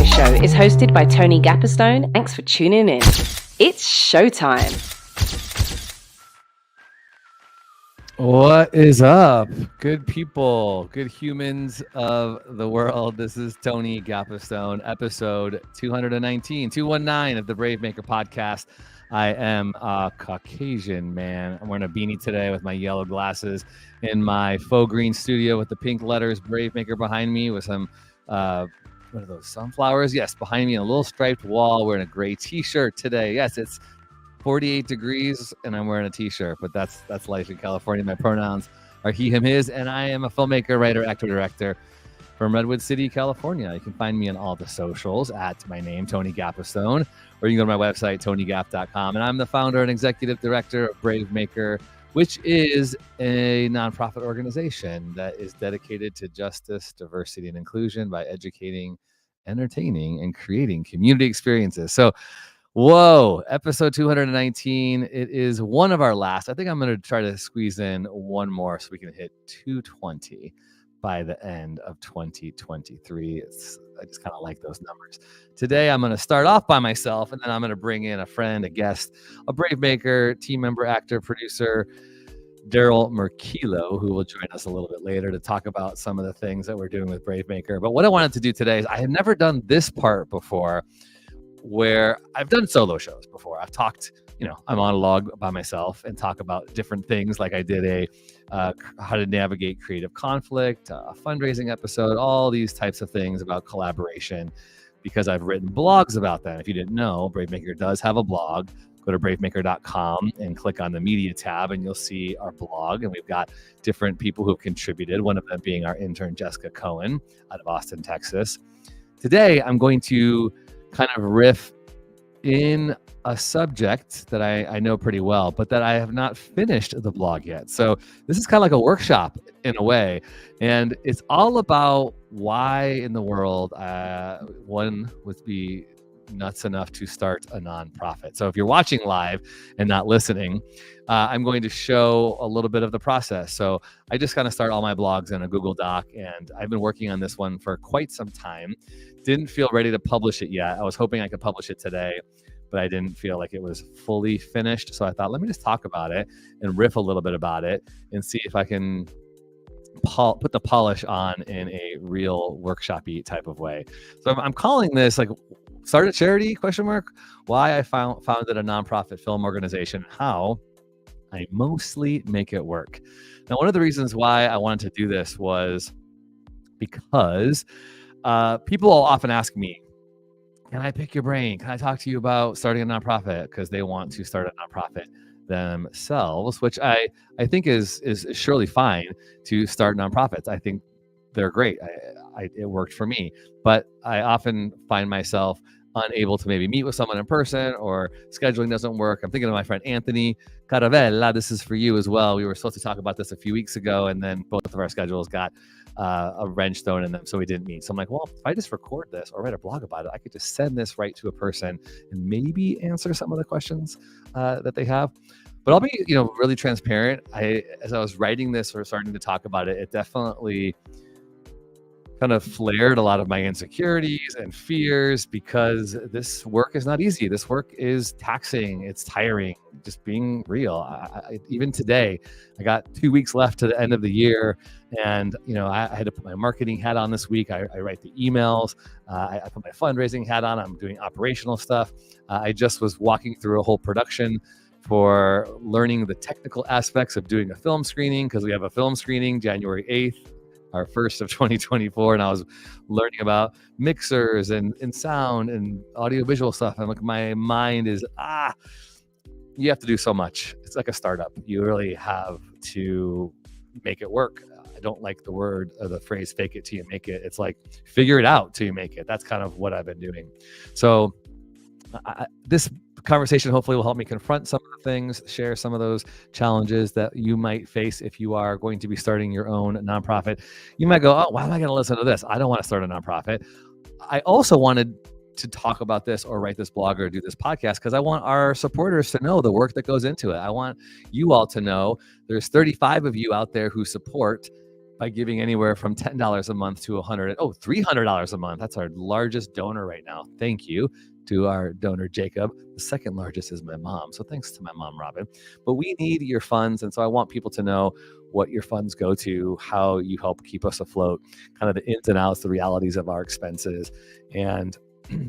BraveMaker Show is hosted by Tony Gapastione. Thanks for tuning in. It's showtime. What is up, good people, good humans of the world? This is Tony Gapastione, episode 219 of the BraveMaker Podcast. I am a Caucasian man. I'm wearing a beanie today with my yellow glasses in my faux green studio with the pink letters BraveMaker behind me with some, what are those, sunflowers? Yes, behind me, a little striped wall, wearing a gray t-shirt today. Yes, it's 48 degrees and I'm wearing a t-shirt, but that's life in California. My pronouns are he, him, his, and I am a filmmaker, writer, actor, director from Redwood City, California. You can find me on all the socials at my name, Tony Gapastione, or you can go to my website, tonygap.com. And I'm the founder and executive director of BraveMaker, which is a nonprofit organization that is dedicated to justice, diversity, and inclusion by educating, entertaining, and creating community experiences. So whoa, episode 219. It is one of our last. I think I'm going to try to squeeze in one more so we can hit 220 by the end of 2023. I just kind of like those numbers. Today, I'm going to start off by myself, and then I'm going to bring in a friend, a guest, a BraveMaker team member, actor, producer, Darryl Merquillo, who will join us a little bit later to talk about some of the things that we're doing with BraveMaker. But what I wanted to do today is I had never done this part before, where I've done solo shows before. I've talked, I monologue by myself and talk about different things. Like I did a how to navigate creative conflict, a fundraising episode, all these types of things about collaboration, because I've written blogs about that. If you didn't know, BraveMaker does have a blog. Go to bravemaker.com and click on the media tab and you'll see our blog. And we've got different people who have contributed, one of them being our intern, Jessica Cohen, out of Austin, Texas. Today, I'm going to kind of riff in a subject that I know pretty well, but that I have not finished the blog yet. So this is kind of like a workshop in a way. And it's all about why in the world one would be nuts enough to start a nonprofit. So if you're watching live and not listening, I'm going to show a little bit of the process. So I just kind of start all my blogs in a Google Doc, and I've been working on this one for quite some time. Didn't feel ready to publish it yet. I was hoping I could publish it today, but I didn't feel like it was fully finished. So I thought, let me just talk about it and riff a little bit about it and see if I can put the polish on in a real workshop-y type of way. So I'm calling this like start a charity ? Why I founded a nonprofit film organization, how I mostly make it work. Now, one of the reasons why I wanted to do this was because people will often ask me, can I pick your brain? Can I talk to you about starting a nonprofit? Because they want to start a nonprofit themselves, which I think is surely fine to start nonprofits. I think they're great. It worked for me, but I often find myself unable to maybe meet with someone in person, or scheduling doesn't work. I'm thinking of my friend Anthony Caravella. This is for you as well. We were supposed to talk about this a few weeks ago, and then both of our schedules got a wrench thrown in them, so we didn't meet. So I'm like, well, if I just record this or write a blog about it, I could just send this right to a person and maybe answer some of the questions that they have. But I'll be, really transparent. As I was writing this or starting to talk about it, it definitely kind of flared a lot of my insecurities and fears, because this work is not easy. This work is taxing. It's tiring, just being real. Even today, I got 2 weeks left to the end of the year. And, I had to put my marketing hat on this week. I write the emails. I put my fundraising hat on. I'm doing operational stuff. I just was walking through a whole production for learning the technical aspects of doing a film screening, because we have a film screening January 8th. Our first of 2024, and I was learning about mixers and sound and audiovisual stuff. And like my mind is, you have to do so much. It's like a startup. You really have to make it work. I don't like the word or the phrase fake it till you make it. It's like figure it out till you make it. That's kind of what I've been doing. So this conversation hopefully will help me confront some of the things, share some of those challenges that you might face if you are going to be starting your own nonprofit. You might go, oh, why am I going to listen to this? I don't want to start a nonprofit. I also wanted to talk about this or write this blog or do this podcast because I want our supporters to know the work that goes into it. I want you all to know there's 35 of you out there who support by giving anywhere from $10 a month to $300 a month. That's our largest donor right now. Thank you to our donor, Jacob. The second largest is my mom. So thanks to my mom, Robin. But we need your funds. And so I want people to know what your funds go to, how you help keep us afloat, kind of the ins and outs, the realities of our expenses. And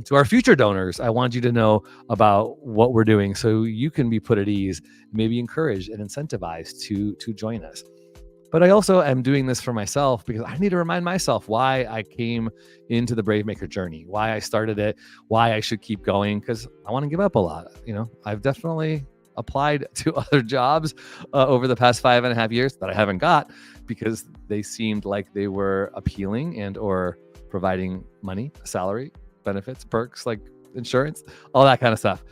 to our future donors, I want you to know about what we're doing so you can be put at ease, maybe encouraged and incentivized to join us. But I also am doing this for myself because I need to remind myself why I came into the BraveMaker journey, why I started it, why I should keep going, because I want to give up a lot. I've definitely applied to other jobs over the past 5.5 years that I haven't got because they seemed like they were appealing and or providing money, salary, benefits, perks like insurance, all that kind of stuff.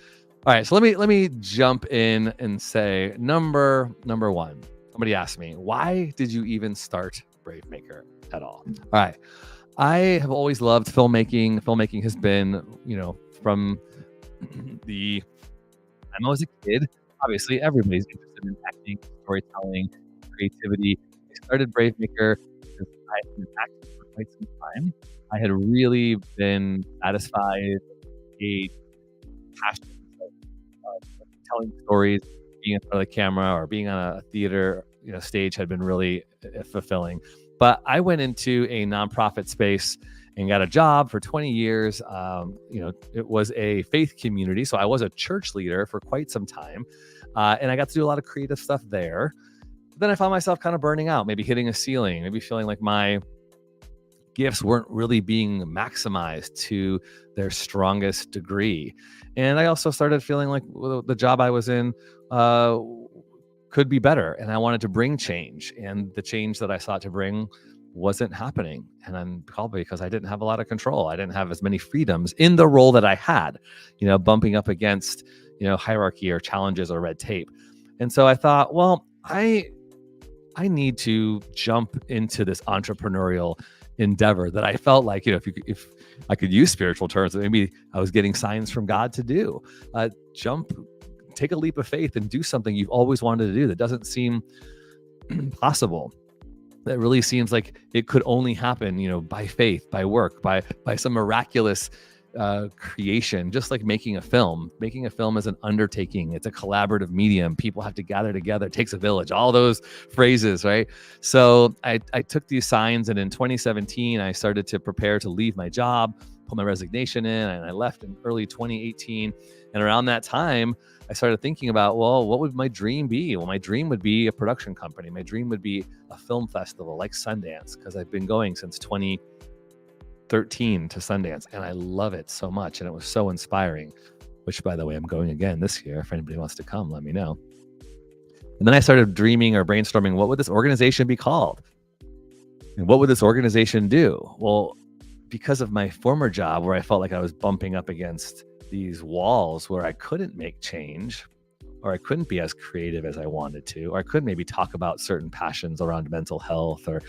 All right, so let me jump in and say number one. Somebody asked me, why did you even start BraveMaker at all? All right. I have always loved filmmaking. Filmmaking has been, from the time I was a kid. Obviously, everybody's interested in acting, storytelling, creativity. I started BraveMaker because I had been acting for quite some time. I had really been satisfied, engaged, passionate of telling stories, being in front of the camera or being on a theater, stage had been really fulfilling. But I went into a nonprofit space and got a job for 20 years. It was a faith community. So I was a church leader for quite some time. And I got to do a lot of creative stuff there. But then I found myself kind of burning out, maybe hitting a ceiling, maybe feeling like my gifts weren't really being maximized to their strongest degree. And I also started feeling like the job I was in could be better. And I wanted to bring change. And the change that I sought to bring wasn't happening. And I'm probably because I didn't have a lot of control. I didn't have as many freedoms in the role that I had, bumping up against, hierarchy or challenges or red tape. And so I thought, well, I need to jump into this entrepreneurial endeavor that I felt like, if I could use spiritual terms, maybe I was getting signs from God to do. Take a leap of faith and do something you've always wanted to do that doesn't seem possible. That really seems like it could only happen, by faith, by work, by some miraculous creation, just like making a film. Making a film is an undertaking. It's a collaborative medium. People have to gather together. It takes a village, all those phrases, right? So I took these signs, and in 2017, I started to prepare to leave my job, put my resignation in, and I left in early 2018. And around that time, I started thinking about, well, what would my dream be? Well, my dream would be a production company. My dream would be a film festival like Sundance, because I've been going since 2013 to Sundance, and I love it so much. And it was so inspiring, which, by the way, I'm going again this year. If anybody wants to come, let me know. And then I started dreaming or brainstorming, what would this organization be called? And what would this organization do? Well, because of my former job where I felt like I was bumping up against these walls where I couldn't make change, or I couldn't be as creative as I wanted to, or I could maybe talk about certain passions around mental health or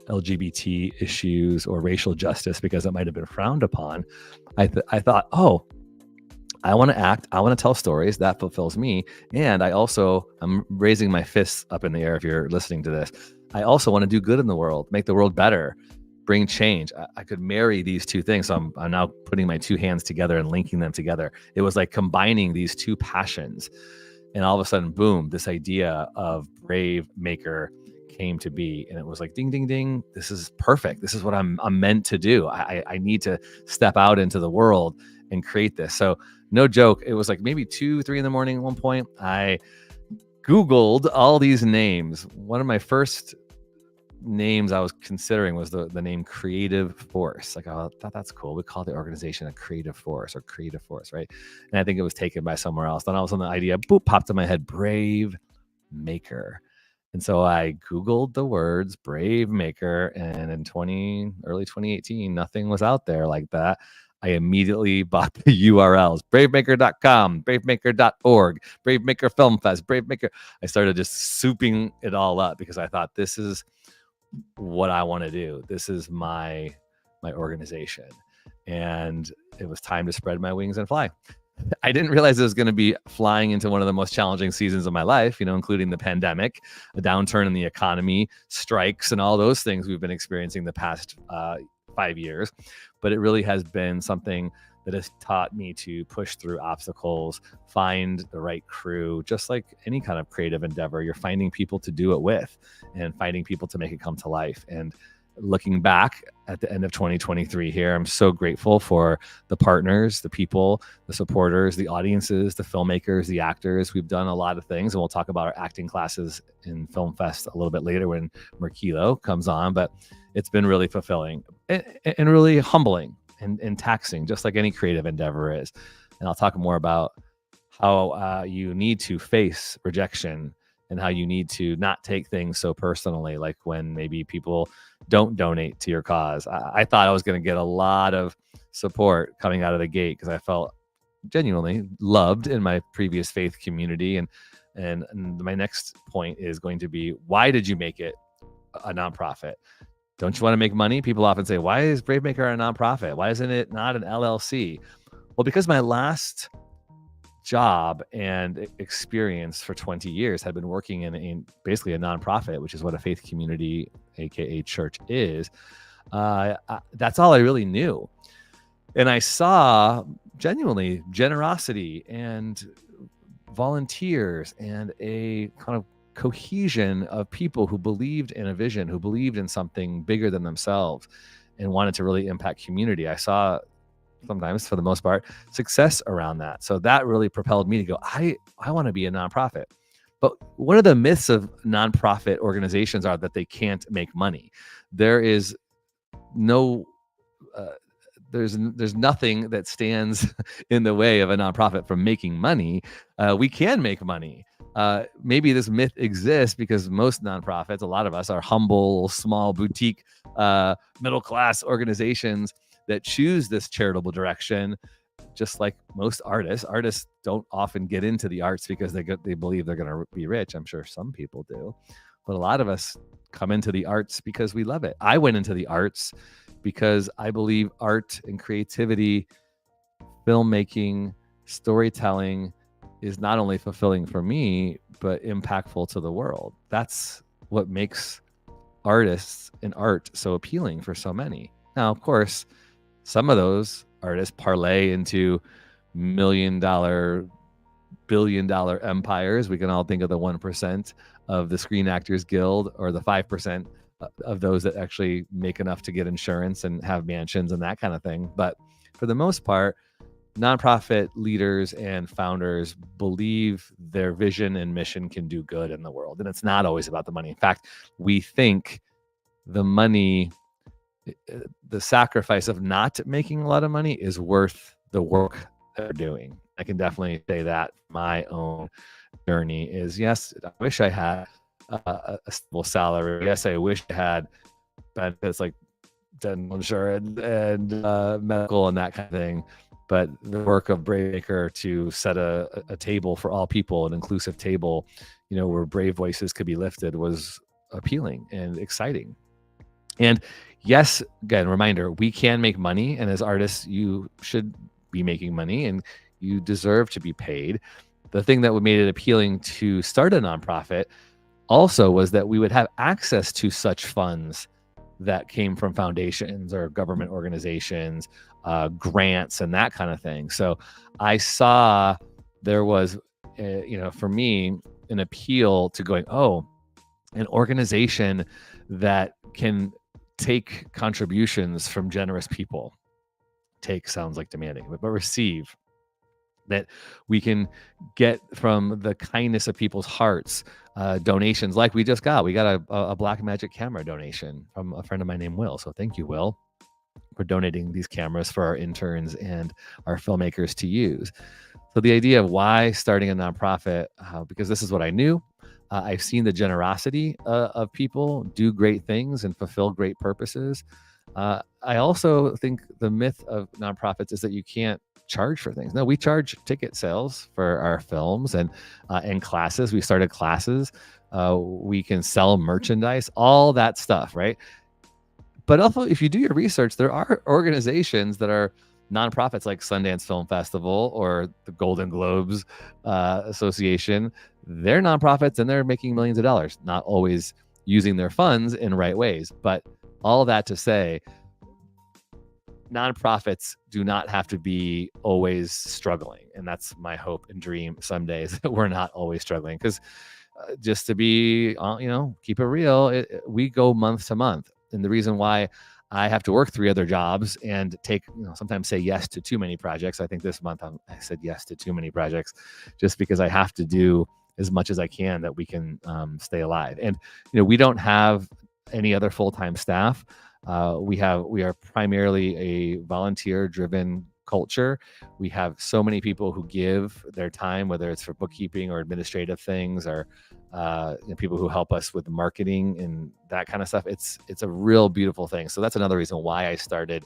LGBT issues or racial justice because it might have been frowned upon. I thought, I want to act. I want to tell stories. That fulfills me. And I'm raising my fists up in the air if you're listening to this. I also want to do good in the world, make the world better, bring change. I could marry these two things. So I'm now putting my two hands together and linking them together. It was like combining these two passions. And all of a sudden, boom, this idea of BraveMaker came to be. And it was like, ding, ding, ding. This is perfect. This is what I'm meant to do. I need to step out into the world and create this. So no joke. It was like maybe 2-3 in the morning at one point. I Googled all these names. One of my first names I was considering was the name Creative Force. Like, I thought that's cool. We call the organization a Creative Force or Creative Force, right? And I think it was taken by somewhere else. Then all of a sudden the idea, popped in my head, BraveMaker. And so I Googled the words BraveMaker, and in early 2018, nothing was out there like that. I immediately bought the URLs, bravemaker.com, bravemaker.org, BraveMaker Film Fest, BraveMaker. I started just souping it all up because I thought, this is what I want to do. This is my organization. And it was time to spread my wings and fly. I didn't realize it was going to be flying into one of the most challenging seasons of my life, including the pandemic, a downturn in the economy, strikes, and all those things we've been experiencing the past 5 years. But it really has been something that has taught me to push through obstacles, find the right crew. Just like any kind of creative endeavor, you're finding people to do it with and finding people to make it come to life. And looking back at the end of 2023 here, I'm so grateful for the partners, the people, the supporters, the audiences, the filmmakers, the actors. We've done a lot of things, and we'll talk about our acting classes in Film Fest a little bit later when Merquillo comes on. But it's been really fulfilling and really humbling and taxing, just like any creative endeavor is. And I'll talk more about how you need to face rejection and how you need to not take things so personally, like when maybe people don't donate to your cause. I thought I was going to get a lot of support coming out of the gate because I felt genuinely loved in my previous faith community. And my next point is going to be, why did you make it a nonprofit? Don't you want to make money? People often say, why is BraveMaker a nonprofit? Why isn't it not an LLC? Well, because my last job and experience for 20 years had been working in basically a nonprofit, which is what a faith community, aka church, is. That's all I really knew. And I saw genuinely generosity and volunteers and a kind of cohesion of people who believed in a vision, who believed in something bigger than themselves and wanted to really impact community. I saw sometimes, for the most part, success around that. So that really propelled me to go, I want to be a nonprofit. But one of the myths of nonprofit organizations are that they can't make money. There is no, there's nothing that stands in the way of a nonprofit from making money. We can make money. Maybe this myth exists because most nonprofits, a lot of us, are humble, small, boutique, middle-class organizations that choose this charitable direction. Just like most artists don't often get into the arts because they believe they're going to be rich. I'm sure some people do, but a lot of us come into the arts because we love it. I went into the arts because I believe art and creativity, filmmaking, storytelling is not only fulfilling for me, but impactful to the world. That's what makes artists and art so appealing for so many. Now, of course, some of those artists parlay into $1 million, $1 billion empires. We can all think of the 1% of the Screen Actors Guild, or the 5% of those that actually make enough to get insurance and have mansions and that kind of thing. But for the most part, nonprofit leaders and founders believe their vision and mission can do good in the world. And it's not always about the money. In fact, we think the money, the sacrifice of not making a lot of money is worth the work they're doing. I can definitely say that my own journey is, yes, I wish I had a stable salary. Yes, I wish I had benefits like dental insurance and medical and that kind of thing. But the work of BraveMaker to set a table for all people, an inclusive table, where brave voices could be lifted, was appealing and exciting. And yes, again, reminder, we can make money. And as artists, you should be making money and you deserve to be paid. The thing that made it appealing to start a nonprofit also was that we would have access to such funds that came from foundations or government organizations, grants and that kind of thing. So I saw there was, for me, an appeal to going, an organization that can take contributions from generous people. Take sounds like demanding, but receive. That we can get from the kindness of people's hearts, donations like we just got. We got a Blackmagic camera donation from a friend of mine named Will. So thank you, Will, for donating these cameras for our interns and our filmmakers to use. So the idea of why starting a nonprofit, because this is what I knew. I've seen the generosity of people do great things and fulfill great purposes. I also think the myth of nonprofits is that you can't charge for things. No, we charge ticket sales for our films and classes. We started classes. We can sell merchandise, all that stuff, right? But also, if you do your research, there are organizations that are nonprofits like Sundance Film Festival or the Golden Globes Association, they're nonprofits and they're making millions of dollars, not always using their funds in right ways. But all that to say, nonprofits do not have to be always struggling. And that's my hope and dream someday, is that we're not always struggling. Because just to be, keep it real, we go month to month. And the reason why I have to work 3 other jobs and take, sometimes say yes to too many projects. I think this month I said yes to too many projects, just because I have to do as much as I can that we can stay alive. And, we don't have any other full-time staff. We are primarily a volunteer-driven culture. We have so many people who give their time, whether it's for bookkeeping or administrative things, or people who help us with marketing and that kind of stuff. It's a real beautiful thing. So that's another reason why I started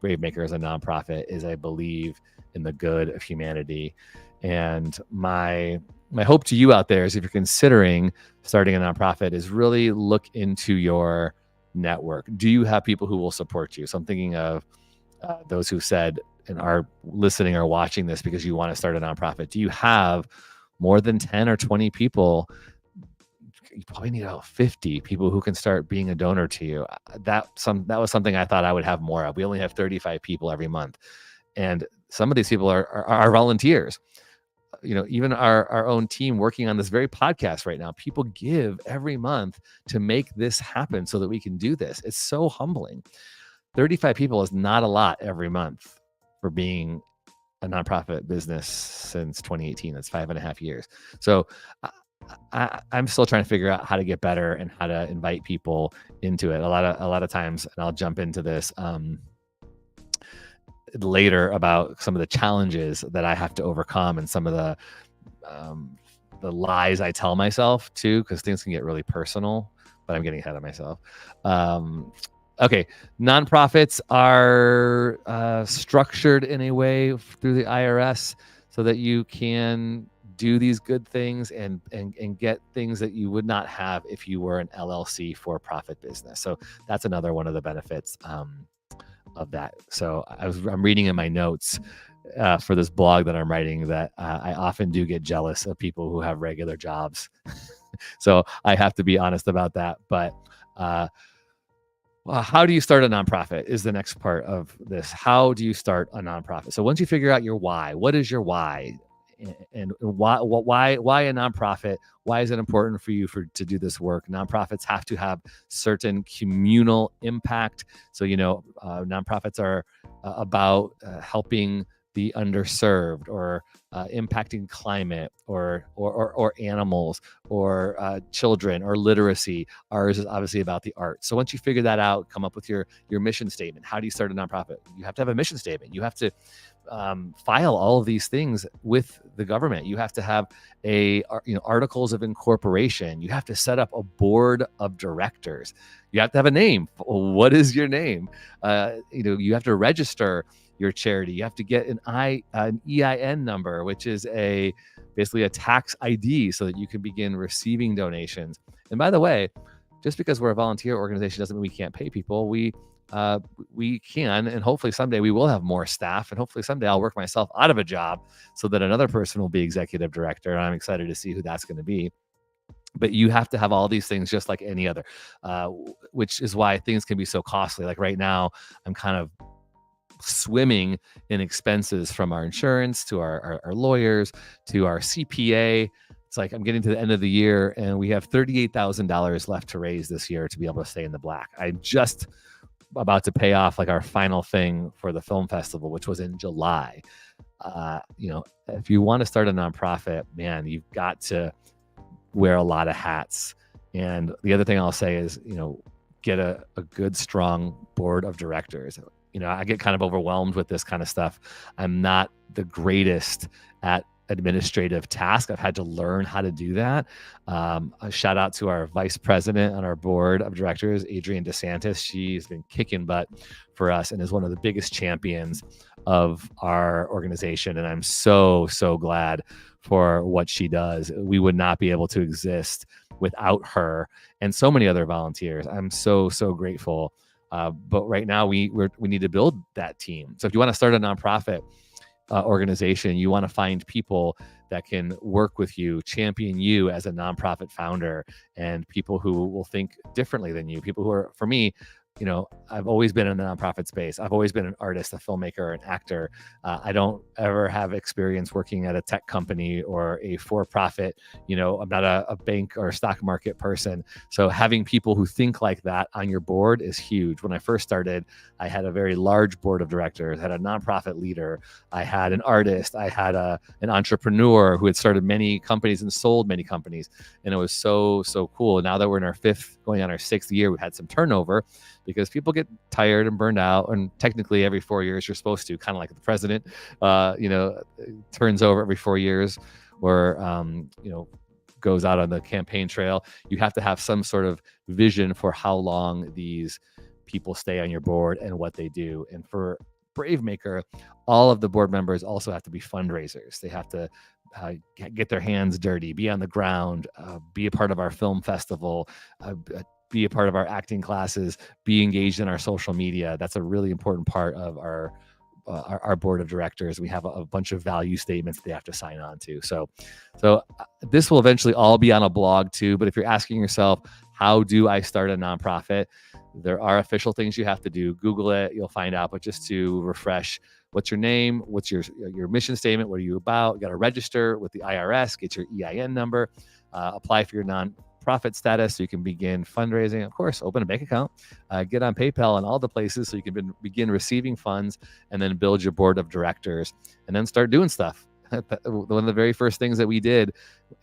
BraveMaker as a nonprofit, is I believe in the good of humanity. And my hope to you out there is, if you're considering starting a nonprofit, is really look into your network. Do you have people who will support you? So I'm thinking of those who said and are listening or watching this because you want to start a nonprofit. Do you have more than 10 or 20 people? You probably need about 50 people who can start being a donor to you. That was something I thought I would have more of. We only have 35 people every month. And some of these people are volunteers. Even our own team working on this very podcast right now, people give every month to make this happen so that we can do this. It's so humbling. 35 people is not a lot every month for being a nonprofit business since 2018. That's 5.5 years. So I'm still trying to figure out how to get better and how to invite people into it. A lot of times, and I'll jump into this later, about some of the challenges that I have to overcome and some of the lies I tell myself too, because things can get really personal, but I'm getting ahead of myself. Okay. Nonprofits are structured in a way through the IRS so that you can do these good things and get things that you would not have if you were an LLC for-profit business. So that's another one of the benefits of that. So I'm reading in my notes for this blog that I'm writing that I often do get jealous of people who have regular jobs. So I have to be honest about that. But how do you start a nonprofit is the next part of this. How do you start a nonprofit? So once you figure out your why, what is your why? And why a nonprofit? Why is it important for you to do this work? Nonprofits have to have certain communal impact. So, nonprofits are about helping the underserved, or impacting climate, or animals, or children, or literacy. Ours is obviously about the arts. So once you figure that out, come up with your mission statement. How do you start a nonprofit? You have to have a mission statement. You have to file all of these things with the government. You have to have articles of incorporation. You have to set up a board of directors. You have to have a name. What is your name? You have to register your charity. You have to get an EIN number, which is basically a tax ID, so that you can begin receiving donations. And by the way, just because we're a volunteer organization doesn't mean we can't pay people. We can, and hopefully someday we will have more staff, and hopefully someday I'll work myself out of a job so that another person will be executive director. And I'm excited to see who that's going to be. But you have to have all these things just like any other, which is why things can be so costly. Like right now, I'm kind of swimming in expenses, from our insurance to our lawyers to our CPA. It's like I'm getting to the end of the year and we have $38,000 left to raise this year to be able to stay in the black. I'm just about to pay off like our final thing for the film festival, which was in July. If you want to start a nonprofit, man, you've got to wear a lot of hats. And the other thing I'll say is, get a good, strong board of directors. I get kind of overwhelmed with this kind of stuff. I'm not the greatest at administrative tasks. I've had to learn how to do that. A shout out to our vice president on our board of directors, Adrienne DeSantis. She's been kicking butt for us and is one of the biggest champions of our organization. And I'm so, so glad for what she does. We would not be able to exist without her and so many other volunteers. I'm so, so grateful But right now we need to build that team. So if you want to start a nonprofit organization, you want to find people that can work with you, champion you as a nonprofit founder, and people who will think differently than you. People who are, for me, I've always been in the nonprofit space. I've always been an artist, a filmmaker, an actor. I don't ever have experience working at a tech company or a for-profit. I'm not a bank or a stock market person. So having people who think like that on your board is huge. When I first started, I had a very large board of directors, I had a nonprofit leader, I had an artist, I had an entrepreneur who had started many companies and sold many companies. And it was so cool. Now that we're in our going on our 6th year, we've had some turnover, because people get tired and burned out. And technically every 4 years you're supposed to, kind of like the president, turns over every 4 years, or, goes out on the campaign trail. You have to have some sort of vision for how long these people stay on your board and what they do. And for BraveMaker, all of the board members also have to be fundraisers. They have to get their hands dirty, be on the ground, be a part of our film festival, be a part of our acting classes, be engaged in our social media. That's a really important part of our board of directors. We have a bunch of value statements they have to sign on to. So this will eventually all be on a blog too. But if you're asking yourself, how do I start a nonprofit? There are official things you have to do. Google it, you'll find out. But just to refresh, what's your name? What's your mission statement? What are you about? You got to register with the IRS, get your EIN number, apply for your nonprofit status so you can begin fundraising. Of course, open a bank account, get on PayPal and all the places so you can begin receiving funds, and then build your board of directors, and then start doing stuff. One of the very first things that we did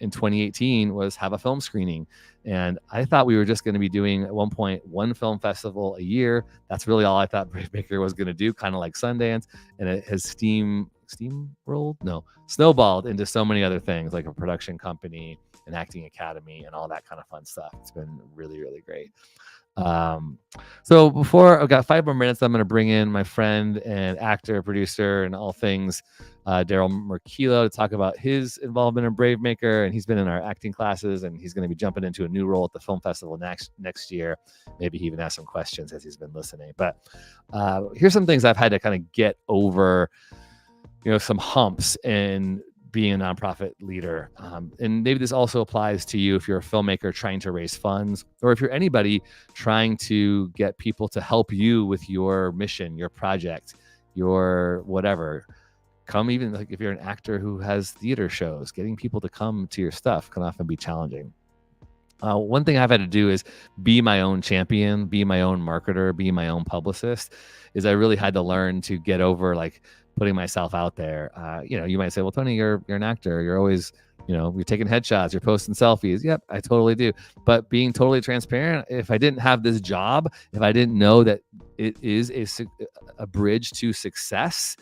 in 2018 was have a film screening. And I thought we were just going to be doing, at one point, one film festival a year. That's really all I thought BraveMaker was going to do, kind of like Sundance. And it has snowballed into so many other things, like a production company, an acting academy, and all that kind of fun stuff. It's been really, really great. So before, I've got 5 more minutes, I'm going to bring in my friend and actor, producer, and all things, Darryl Merquillo, to talk about his involvement in BraveMaker. And he's been in our acting classes, and he's going to be jumping into a new role at the film festival next year. Maybe he even has some questions as he's been listening. But here's some things I've had to kind of get over, some humps in being a nonprofit leader. And maybe this also applies to you if you're a filmmaker trying to raise funds, or if you're anybody trying to get people to help you with your mission, your project, your whatever. Even like if you're an actor who has theater shows, getting people to come to your stuff can often be challenging. One thing I've had to do is be my own champion, be my own marketer, be my own publicist. Is I really had to learn to get over like putting myself out there. You might say, well, Tony, you're an actor. You're always, you're taking headshots, you're posting selfies. Yep, I totally do. But being totally transparent, if I didn't have this job, if I didn't know that it is a bridge to success,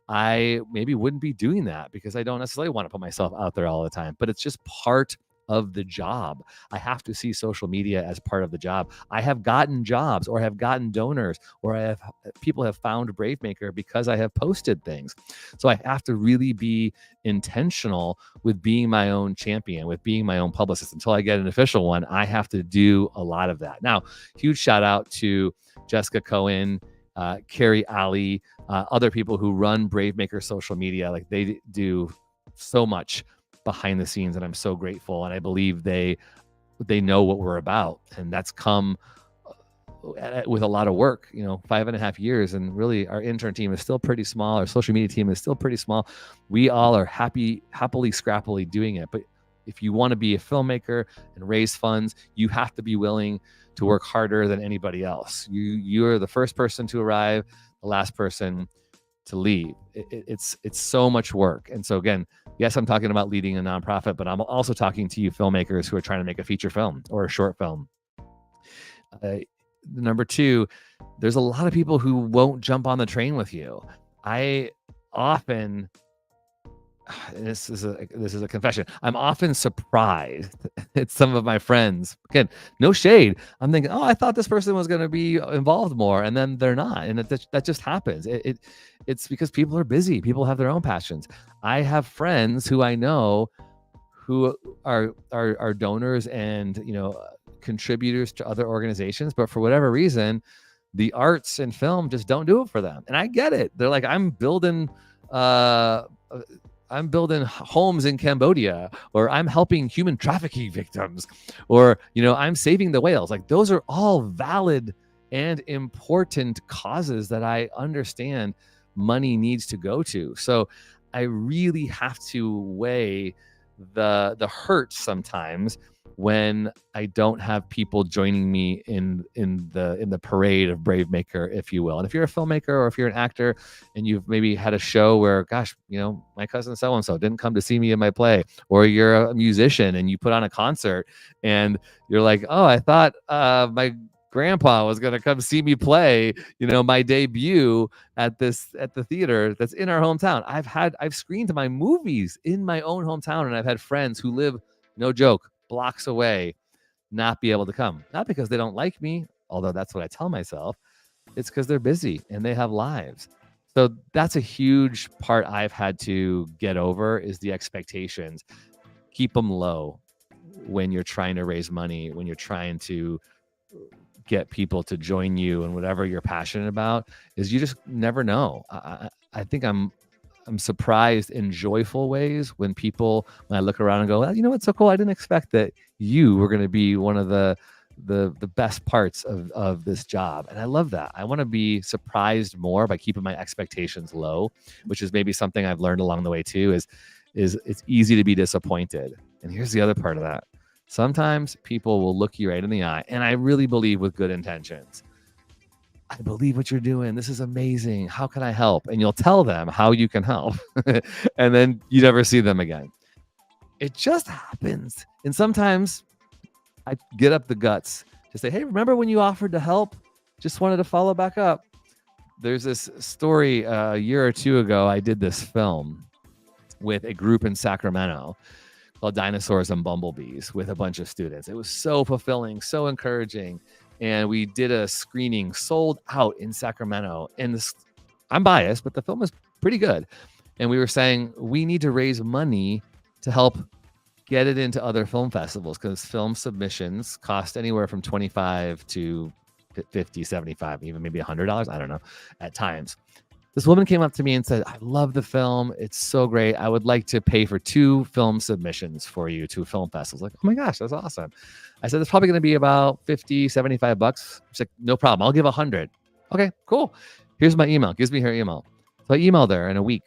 I maybe wouldn't be doing that, because I don't necessarily want to put myself out there all the time. But it's just part of the job. I have to see social media as part of the job. I have gotten jobs, or have gotten donors, or people have found BraveMaker because I have posted things. So I have to really be intentional with being my own champion, with being my own publicist. Until I get an official one, I have to do a lot of that. Now, huge shout out to Jessica Cohen, Carrie Ali, other people who run BraveMaker social media. Like, they do so much behind the scenes, and I'm so grateful. And I believe they know what we're about, and that's come with a lot of work. 5.5 years, and really our intern team is still pretty small. Our social media team is still pretty small. We all are happily scrappily doing it. But if you want to be a filmmaker and raise funds, you have to be willing to work harder than anybody else. You are the first person to arrive, the last person to leave. It's so much work. And so again, yes, I'm talking about leading a nonprofit, but I'm also talking to you filmmakers who are trying to make a feature film or a short film. Number 2, there's a lot of people who won't jump on the train with you. I often, this is a confession, I'm often surprised at some of my friends. Again, no shade. I'm thinking, I thought this person was going to be involved more, and then they're not. And that just happens. It's because people are busy. People have their own passions. I have friends who I know who are donors and contributors to other organizations, but for whatever reason, the arts and film just don't do it for them. And I get it. They're like, I'm building homes in Cambodia, or I'm helping human trafficking victims, or, I'm saving the whales. Like, those are all valid and important causes that I understand money needs to go to. So I really have to weigh the hurt sometimes when I don't have people joining me in the parade of BraveMaker, if you will. And if you're a filmmaker or if you're an actor and you've maybe had a show where, gosh, my cousin so-and-so didn't come to see me in my play, or you're a musician and you put on a concert and you're like, oh, I thought my grandpa was going to come see me play, my debut at the theater that's in our hometown. I've screened my movies in my own hometown, and I've had friends who live, no joke, blocks away, not be able to come. Not because they don't like me, although that's what I tell myself. It's because they're busy and they have lives. So that's a huge part I've had to get over, is the expectations. Keep them low when you're trying to raise money, when you're trying to get people to join you in whatever you're passionate about. Is you just never know. I think I'm surprised in joyful ways when I look around and go, well, what's so cool? I didn't expect that you were going to be one of the best parts of this job. And I love that. I want to be surprised more by keeping my expectations low, which is maybe something I've learned along the way too, is it's easy to be disappointed. And here's the other part of that. Sometimes people will look you right in the eye, and I really believe with good intentions. I believe what you're doing. This is amazing. How can I help? And you'll tell them how you can help. And then you never see them again. It just happens. And sometimes I get up the guts to say, hey, remember when you offered to help? Just wanted to follow back up. There's this story a year or two ago. I did this film with a group in Sacramento called Dinosaurs and Bumblebees with a bunch of students. It was so fulfilling, so encouraging. And we did a screening, sold out in Sacramento. And I'm biased, but the film is pretty good. And we were saying we need to raise money to help get it into other film festivals, because film submissions cost anywhere from $25 to $50, $75, even maybe $100. I don't know, at times. This woman came up to me and said, I love the film. It's so great. I would like to pay for 2 film submissions for you to film festivals. Like, oh my gosh, that's awesome. I said, it's probably going to be about $50, $75. She's like, no problem. I'll give $100. Okay, cool. Here's my email. Gives me her email. So I emailed her in a week.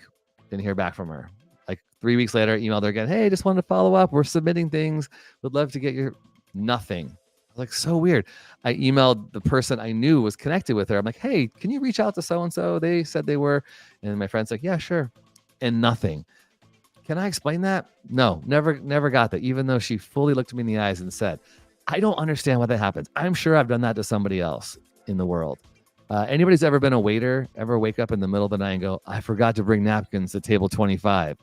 Didn't hear back from her. Like 3 weeks later, I emailed her again. Hey, just wanted to follow up. We're submitting things. Would love to get your nothing. Like, so weird. I emailed the person I knew was connected with her. I'm like, hey, can you reach out to so-and-so? They said they were. And my friend's like, yeah, sure. And nothing. Can I explain that? No, never got that. Even though she fully looked me in the eyes and said, I don't understand why that happens. I'm sure I've done that to somebody else in the world. Anybody's ever been a waiter, ever wake up in the middle of the night and go, I forgot to bring napkins to table 25.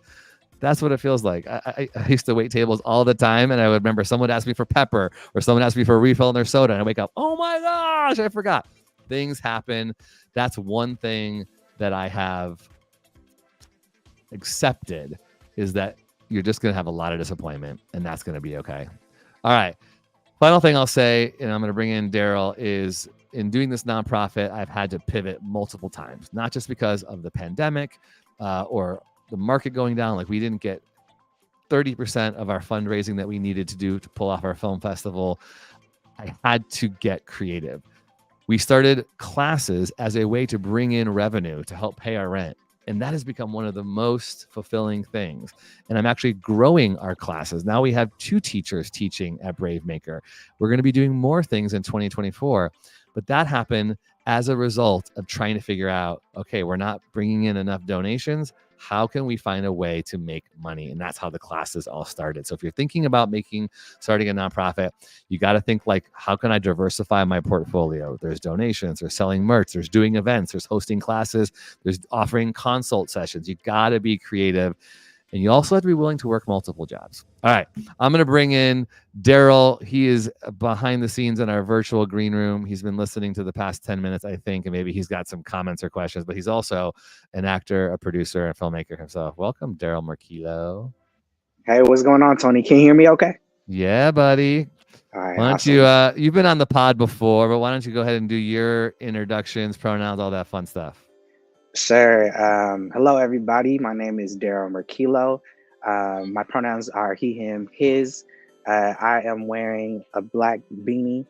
That's what it feels like. I used to wait tables all the time, and I would remember someone would ask me for pepper, or someone asked me for a refill on their soda, and I wake up, oh my gosh, I forgot. Things happen. That's one thing that I have accepted, is that you're just going to have a lot of disappointment, and that's going to be okay. All right. Final thing I'll say, and I'm going to bring in Darryl, is in doing this nonprofit, I've had to pivot multiple times, not just because of the pandemic or the market going down. Like, we didn't get 30% of our fundraising that we needed to do to pull off our film festival. I had to get creative. We started classes as a way to bring in revenue to help pay our rent. And that has become one of the most fulfilling things. And I'm actually growing our classes. Now we have 2 teachers teaching at BraveMaker. We're going to be doing more things in 2024. But that happened as a result of trying to figure out, okay, we're not bringing in enough donations. How can we find a way to make money? And that's how the classes all started. So if you're thinking about starting a nonprofit, you got to think like, how can I diversify my portfolio? There's donations, there's selling merch, there's doing events, there's hosting classes, there's offering consult sessions. You got to be creative. And you also have to be willing to work multiple jobs. All right. I'm going to bring in Darryl. He is behind the scenes in our virtual green room. He's been listening to the past 10 minutes, I think, and maybe he's got some comments or questions, but he's also an actor, a producer, and a filmmaker himself. Welcome, Darryl Merquillo. Hey, what's going on, Tony? Can you hear me okay? Yeah, buddy. All right, Why don't awesome. you've been on the pod before, but why don't you go ahead and do your introductions, pronouns, all that fun stuff? Sure. Hello, everybody. My name is Darryl Merquillo. My pronouns are he, him, his. I am wearing a black beanie,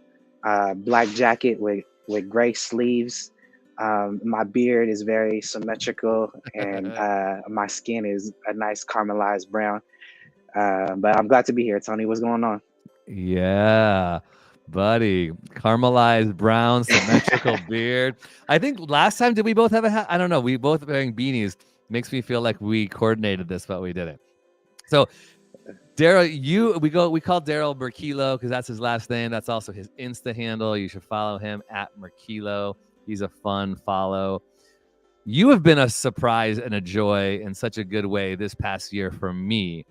black jacket with gray sleeves. My beard is very symmetrical, and my skin is a nice caramelized brown. But I'm glad to be here, Tony. What's going on? Yeah, buddy. Caramelized brown, symmetrical beard. I think last time did we both have a hat? I don't know. We both wearing beanies. Makes me feel like we coordinated this, but we didn't. So Daryl, we call Darryl Merquillo because that's his last name. That's also his Insta handle. You should follow him at Merquillo. He's a fun follow. You have been a surprise and a joy in such a good way this past year for me.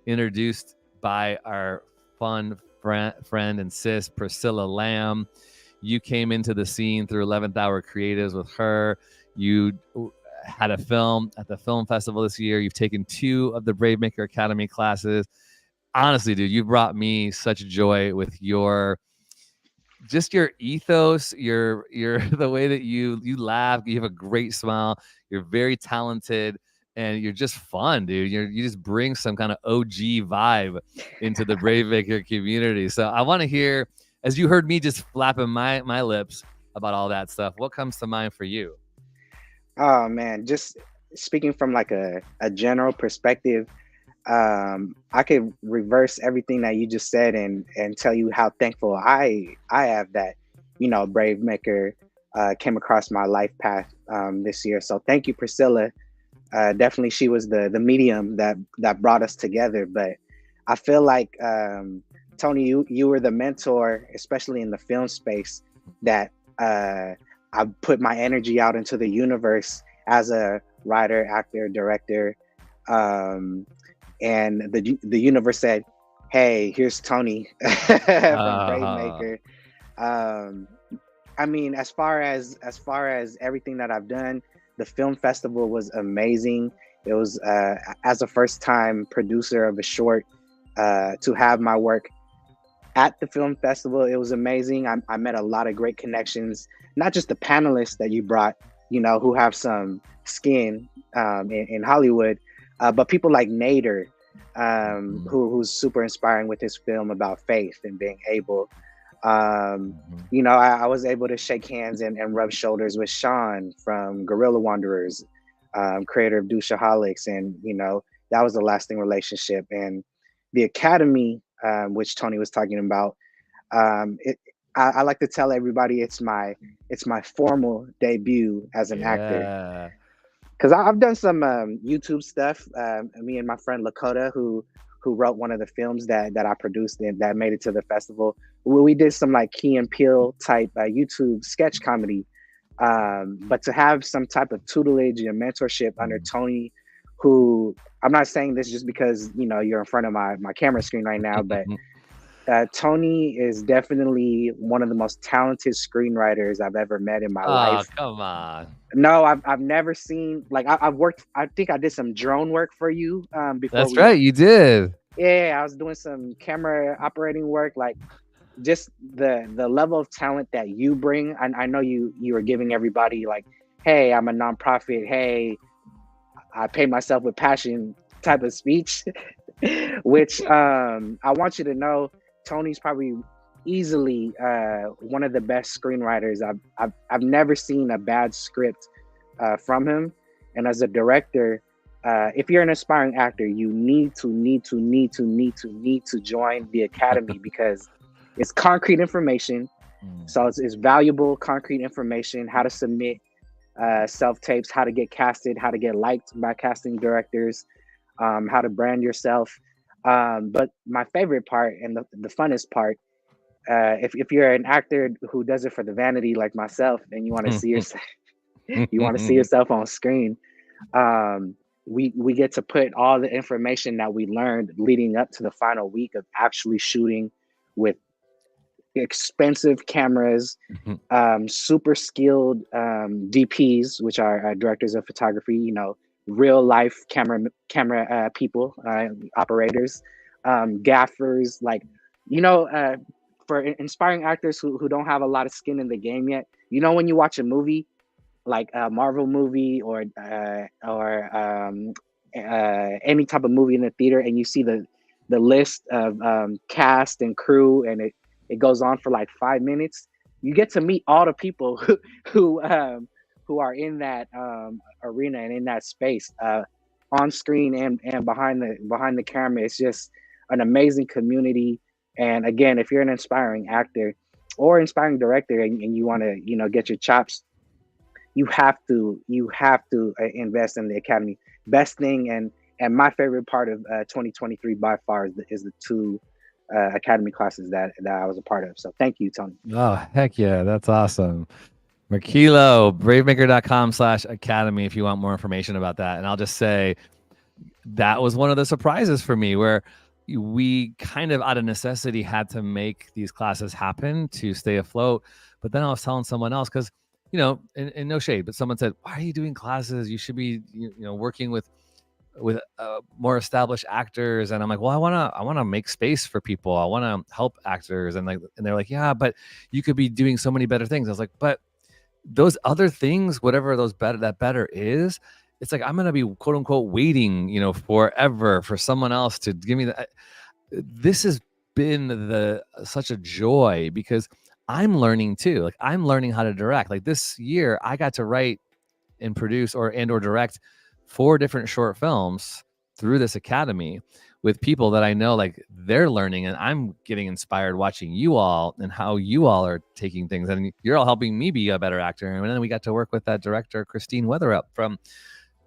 Introduced by our fun friend and sis, Priscilla Lamb. You came into the scene through 11th Hour Creatives with her. You had a film at the film festival this year. You've taken 2 of the BraveMaker Academy classes. Honestly, dude, you brought me such joy with your ethos, your the way that you laugh. You have a great smile. You're very talented, and you're just fun, dude. You just bring some kind of OG vibe into the BraveMaker community. So I want to hear, as you heard me just flapping my lips about all that stuff, what comes to mind for you? Oh man, just speaking from like a general perspective, I could reverse everything that you just said and tell you how thankful I have that, BraveMaker came across my life path this year. So thank you, Priscilla. Definitely, she was the medium that brought us together. But I feel like Tony, you were the mentor, especially in the film space, that I put my energy out into the universe as a writer, actor, director. And the universe said, "Hey, here's Tony from BraveMaker." I mean, as far as everything that I've done, the film festival was amazing. It was as a first time producer of a short to have my work at the film festival. It was amazing. I met a lot of great connections, not just the panelists that you brought, who have some skin in Hollywood, but people like Nader, who's super inspiring with his film about faith and being able. I was able to shake hands and rub shoulders with Sean from Guerrilla Wanderers, creator of Douchaholics, and that was a lasting relationship. And the Academy, which Tony was talking about, I like to tell everybody it's my formal debut as an actor. Because I've done some YouTube stuff. Me and my friend Lakota, who wrote one of the films that I produced and that made it to the festival, we did some like Key and Peele type YouTube sketch comedy. But to have some type of tutelage and mentorship under Tony, who, I'm not saying this just because you're in front of my camera screen right now, but Tony is definitely one of the most talented screenwriters I've ever met in my life. Oh, come on. No, I've never seen, like, I've worked, I think I did some drone work for you before. That's right, you did. Yeah, I was doing some camera operating work. Like, just the level of talent that you bring. I know you are giving everybody like, hey, I'm a nonprofit, hey, I pay myself with passion type of speech, which I want you to know, Tony's probably easily one of the best screenwriters. I've never seen a bad script from him. And as a director, if you're an aspiring actor, you need to join the Academy because it's concrete information. So it's valuable concrete information, how to submit self-tapes, how to get casted, how to get liked by casting directors, how to brand yourself. But my favorite part and the funnest part, if you're an actor who does it for the vanity like myself and you want to see yourself, on screen, we get to put all the information that we learned leading up to the final week of actually shooting with expensive cameras, super skilled DPs, which are directors of photography, real life camera people, operators, gaffers, like you know, for inspiring actors who don't have a lot of skin in the game yet, you know, when you watch a movie like a Marvel movie or any type of movie in the theater, and you see the list of cast and crew, and it goes on for like 5 minutes. You get to meet all the people who are in that arena and in that space, on screen and behind the camera. It's just an amazing community. And again, if you're an inspiring actor or inspiring director, and you want to, you know, get your chops, you have to invest in the academy. Best thing, and my favorite part of 2023 by far is the two academy classes that I was a part of. So thank you, Tony. Oh, heck yeah. That's awesome. Merquillo, bravemaker.com/academy if you want more information about that. And I'll just say that was one of the surprises for me, where we kind of out of necessity had to make these classes happen to stay afloat. But then I was telling someone else, because, you know, and no shade, but someone said, why are you doing classes? You should be, you know, working with more established actors. And I'm like, well, I want to make space for people. I want to help actors. And they're like, yeah, but you could be doing so many better things. I was like, but those other things, whatever that better is, it's like, I'm going to be quote unquote waiting, you know, forever for someone else to give me that. This has been such a joy, because I'm learning too. Like, I'm learning how to direct. Like, this year I got to write and produce or direct 4 different short films through this academy with people that I know, like, they're learning, and I'm getting inspired watching you all and how you all are taking things, and you're all helping me be a better actor. And then we got to work with that director, Christine Weatherup from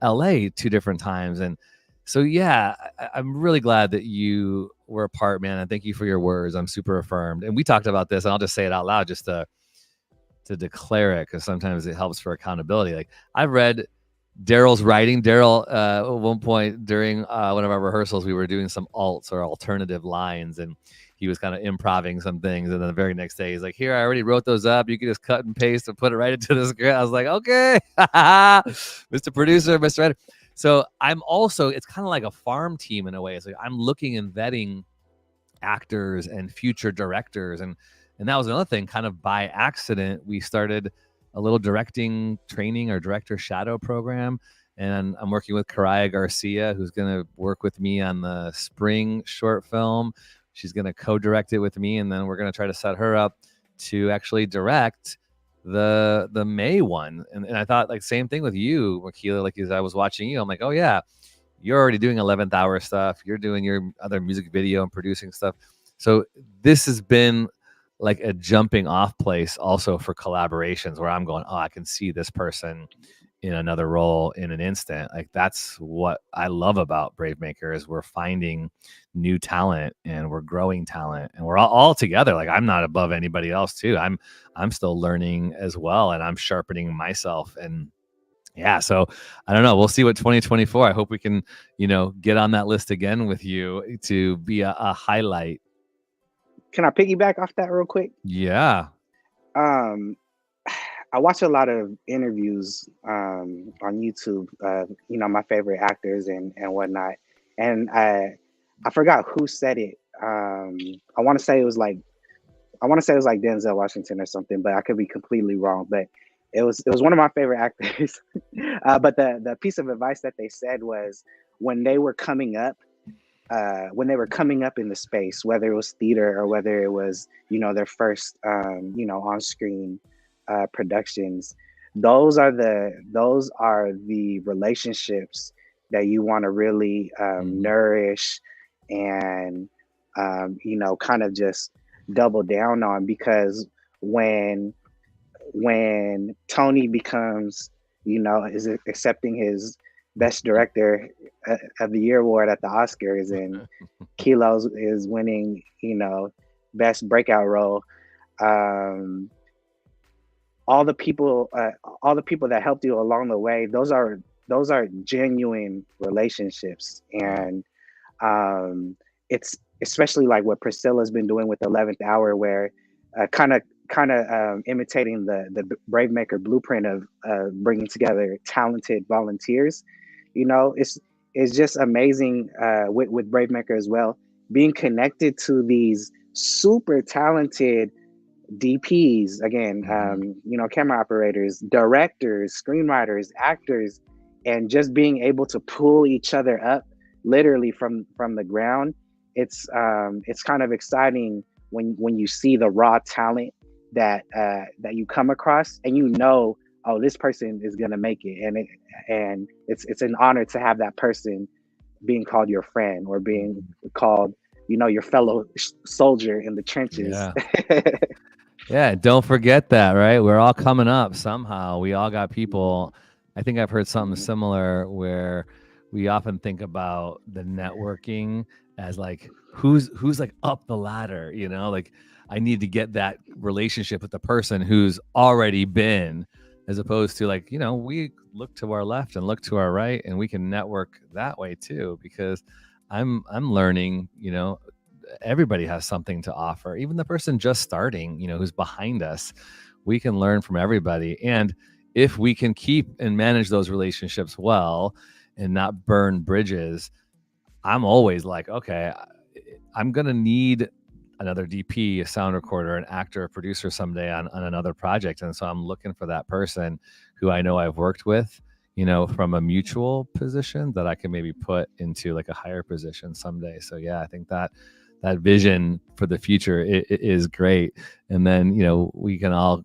LA 2 different times. And so, yeah, I'm really glad that you were a part, man. And thank you for your words. I'm super affirmed. And we talked about this, and I'll just say it out loud just to declare it, because sometimes it helps for accountability. Like, I've read Darryl's writing. Darryl, at one point during one of our rehearsals, we were doing some alts or alternative lines, and he was kind of improvising some things. And then the very next day, he's like, here, I already wrote those up. You can just cut and paste and put it right into the script. I was like, okay, Mr. Producer, Mr. Writer. So I'm also, it's kind of like a farm team in a way. It's like I'm looking and vetting actors and future directors. And that was another thing, kind of by accident, we started a little directing training or director shadow program. And I'm working with Karaya Garcia, who's going to work with me on the spring short film. She's going to co-direct it with me. And then we're going to try to set her up to actually direct the May one. And I thought, like, same thing with you, Merquillo. Like, as I was watching you, I'm like, oh yeah, you're already doing 11th hour stuff. You're doing your other music video and producing stuff. So this has been like a jumping off place also for collaborations, where I'm going, oh, I can see this person in another role in an instant. Like, that's what I love about BraveMaker, is we're finding new talent and we're growing talent, and we're all together. Like, I'm not above anybody else too. I'm still learning as well, and I'm sharpening myself. And yeah, so I don't know. We'll see what 2024. I hope we can, you know, get on that list again with you to be a highlight. Can I piggyback off that real quick? Yeah. I watch a lot of interviews on YouTube, you know, my favorite actors and whatnot. And I forgot who said it. I want to say it was like Denzel Washington or something, but I could be completely wrong. But it was one of my favorite actors. But the piece of advice that they said was, when they were coming up in the space, whether it was theater or whether it was, you know, their first you know, on screen productions, those are the relationships that you want to really nourish and you know, kind of just double down on, because when Tony becomes, you know, is accepting his best director of the year award at the Oscars, and Kilos is winning, you know, best breakout role, all the people that helped you along the way, those are genuine relationships. And it's especially like what Priscilla's been doing with 11th hour, where kind of imitating the BraveMaker blueprint of bringing together talented volunteers. You know, it's just amazing with BraveMaker as well, being connected to these super talented DPs, again, camera operators, directors, screenwriters, actors, and just being able to pull each other up literally from the ground. It's kind of exciting when you see the raw talent that you come across, and oh, this person is gonna make it, and it's an honor to have that person being called your friend, or being called, your fellow soldier in the trenches. Yeah. Yeah, don't forget that, right? We're all coming up somehow. We all got people. I think I've heard something similar where we often think about the networking as like who's like up the ladder, like I need to get that relationship with the person who's already been, as opposed to like, we look to our left and look to our right, and we can network that way too, because I'm learning, everybody has something to offer. Even the person just starting, who's behind us, we can learn from everybody. And if we can keep and manage those relationships well and not burn bridges, I'm always like, okay, I'm going to need another DP, a sound recorder, an actor, a producer someday on another project. And so I'm looking for that person who I know I've worked with, from a mutual position that I can maybe put into like a higher position someday. So yeah, I think that vision for the future is great. And then, we can all,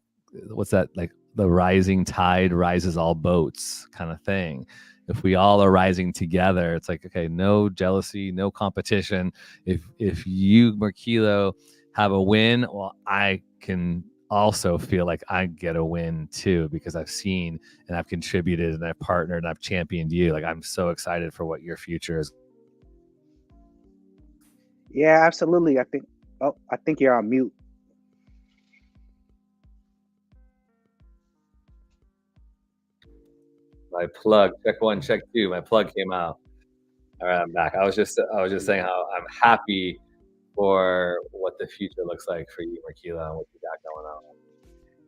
what's that, like the rising tide rises all boats kind of thing. If we all are rising together, it's like, okay, no jealousy, no competition. If you, Merquillo, have a win, well, I can also feel like I get a win too, because I've seen and I've contributed and I've partnered and I've championed you. Like, I'm so excited for what your future is. Yeah, absolutely. I think you're on mute. My plug, check 1, check 2. My plug came out. All right, I'm back. I was just saying how I'm happy for what the future looks like for you, Merquillo, and what you got going on.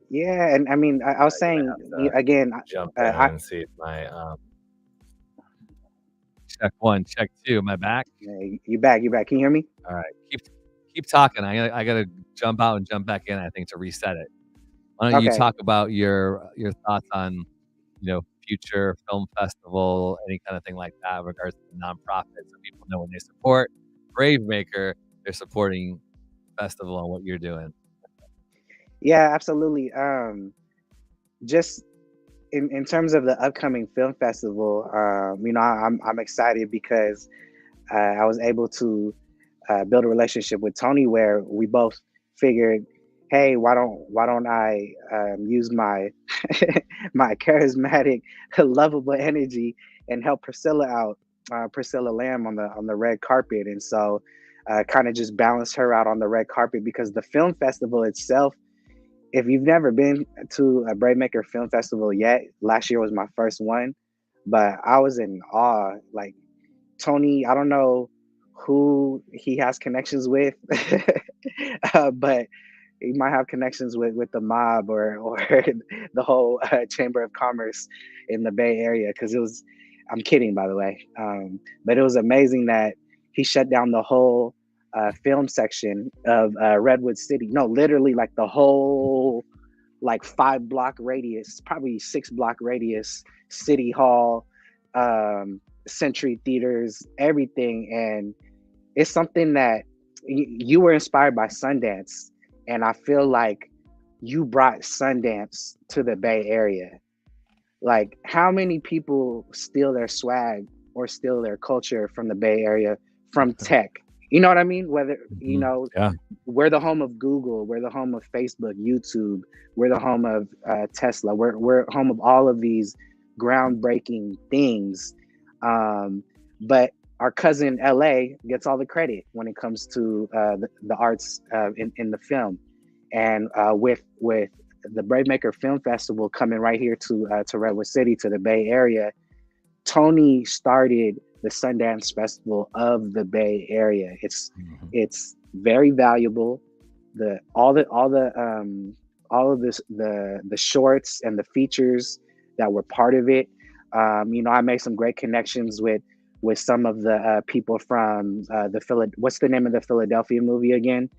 Yeah, and I mean, I was saying again, jump in and see if my check 1, check 2. Am I back? You back? Can you hear me? All right, keep talking. I gotta jump out and jump back in, I think, to reset it. Why don't you talk about your thoughts on, future film festival, any kind of thing like that, in regards to nonprofits, so people know when they support BraveMaker, they're supporting festival and what you're doing. Yeah, absolutely. Just in terms of the upcoming film festival, I'm excited because I was able to build a relationship with Tony, where we both figured, hey, why don't I use my my charismatic, lovable energy and help Priscilla out, Priscilla Lamb, on the red carpet. And so kind of just balance her out on the red carpet, because the film festival itself, if you've never been to a BraveMaker Film Festival yet, last year was my first one, but I was in awe. Like, Tony, I don't know who he has connections with, but he might have connections with the mob, or the whole Chamber of Commerce in the Bay Area. Because I'm kidding, by the way, but it was amazing that he shut down the whole film section of Redwood City. No, literally, like the whole, like 5-block radius, probably 6-block radius, City Hall, Century Theaters, everything. And it's something that you were inspired by Sundance, and I feel like you brought Sundance to the Bay Area. Like, how many people steal their swag or steal their culture from the Bay Area, from tech? You know what I mean? Whether, we're the home of Google, we're the home of Facebook, YouTube, we're the home of Tesla, we're home of all of these groundbreaking things. But our cousin LA gets all the credit when it comes to the arts in the film. And with the BraveMaker Film Festival coming right here to Redwood City, to the Bay Area, Tony started the Sundance Festival of the Bay Area. It's very valuable. All of this, the shorts and the features that were part of it. I made some great connections with some of the people from what's the name of the Philadelphia movie again?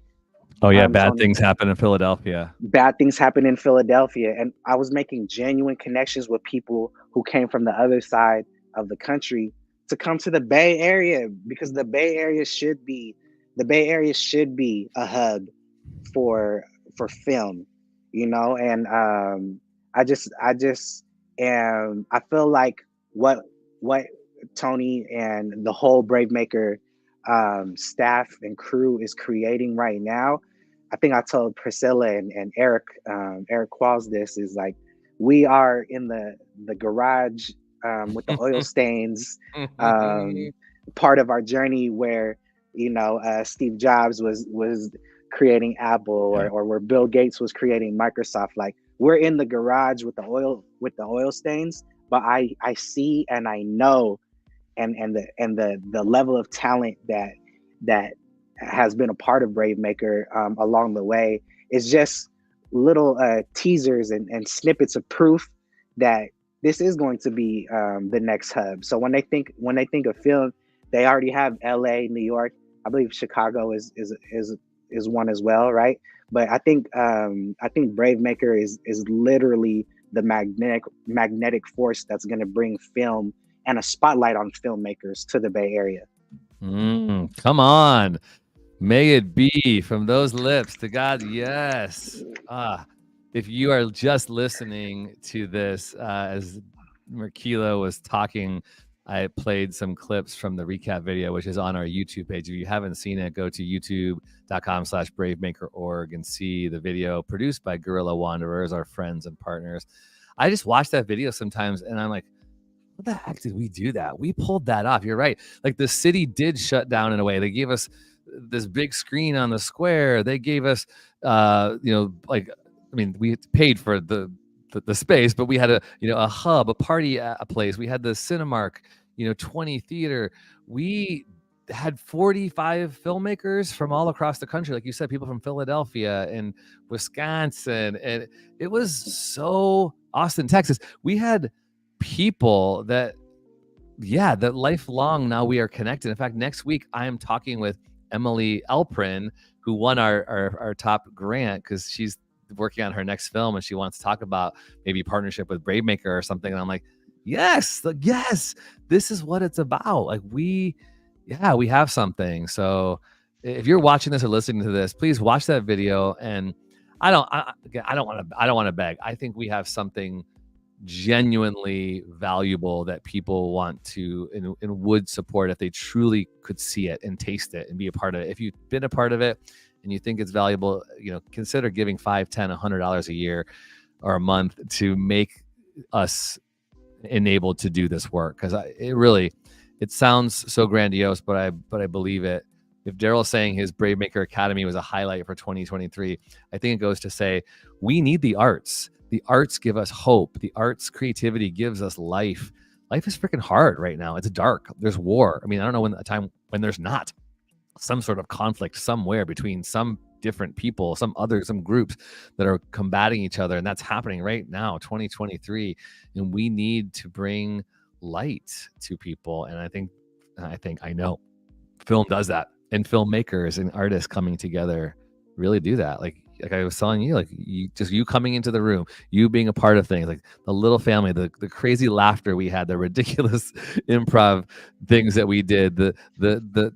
Oh yeah, bad Tony. things happen in Philadelphia. Bad things happen in Philadelphia, and I was making genuine connections with people who came from the other side of the country to come to the Bay Area, because the Bay Area should be a hub for film, you know. And I feel like what Tony and the whole BraveMaker staff and crew is creating right now. I think I told Priscilla and Eric, Eric Qualls, this is like, we are in the garage with the oil stains, part of our journey where, you know, Steve Jobs was creating Apple, or where Bill Gates was creating Microsoft. Like, we're in the garage with the oil stains, but I see and I know, and the level of talent that has been a part of BraveMaker along the way is just little teasers and snippets of proof that this is going to be the next hub. So when they think of film, they already have LA, New York. I believe Chicago is one as well, right? But I think BraveMaker is literally the magnetic force that's going to bring film and a spotlight on filmmakers to the Bay Area. Come on, may it be from those lips to God. Yes. If you are just listening to this as Merquillo was talking, I played some clips from the recap video, which is on our YouTube page. If you haven't seen it, go to youtube.com/bravemaker.org and see the video produced by Guerrilla Wanderers, our friends and partners. I just watch that video sometimes and I'm like, what the heck did we do that? We pulled that off. You're right. Like, the city did shut down in a way. They gave us this big screen on the square. They gave us, we paid for the space, but we had a hub, a party, a place. We had the Cinemark, 20 theater. We had 45 filmmakers from all across the country. Like you said, people from Philadelphia and Wisconsin. And it was so Austin, Texas. We had people that lifelong now we are connected. In fact, next week I am talking with Emily Elprin, who won our top grant because she's working on her next film and she wants to talk about maybe partnership with BraveMaker or something. And I'm like, yes, this is what it's about. Like, we have something. So if you're watching this or listening to this, please watch that video. And I don't want to beg. I think we have something genuinely valuable that people want to and would support if they truly could see it and taste it and be a part of it. If you've been a part of it and you think it's valuable, consider giving $5, $10, $100 a year or a month to make us enabled to do this work. Because it sounds so grandiose, but I believe it. If Darryl's saying his BraveMaker Academy was a highlight for 2023, I think it goes to say we need the arts. The arts give us hope. The arts creativity gives us life. Life is freaking hard right now. It's dark. There's war. I mean, I don't know a time when there's not some sort of conflict somewhere between some different people, some groups that are combating each other. And that's happening right now, 2023. And we need to bring light to people. And I know film does that. And filmmakers and artists coming together really do that. Like I was telling you, like you coming into the room, you being a part of things, like the little family, the crazy laughter we had, the ridiculous improv things that we did, the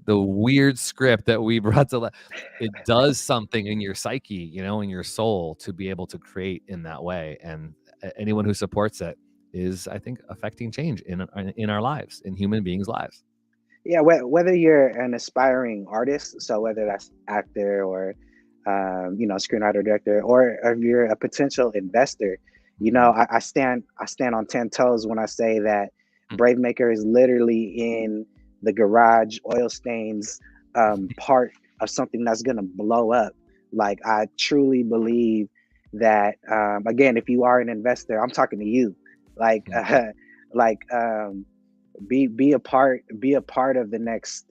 weird script that we brought to life. It does something in your psyche, in your soul, to be able to create in that way. And anyone who supports it is, I think, affecting change in our lives, in human beings' lives. Yeah, whether you're an aspiring artist, so whether that's actor or screenwriter, director, or if you're a potential investor, I stand on 10 toes when I say that BraveMaker is literally in the garage oil stains part of something that's gonna blow up. Like, I truly believe that again, if you are an investor, I'm talking to you. Be a part of the next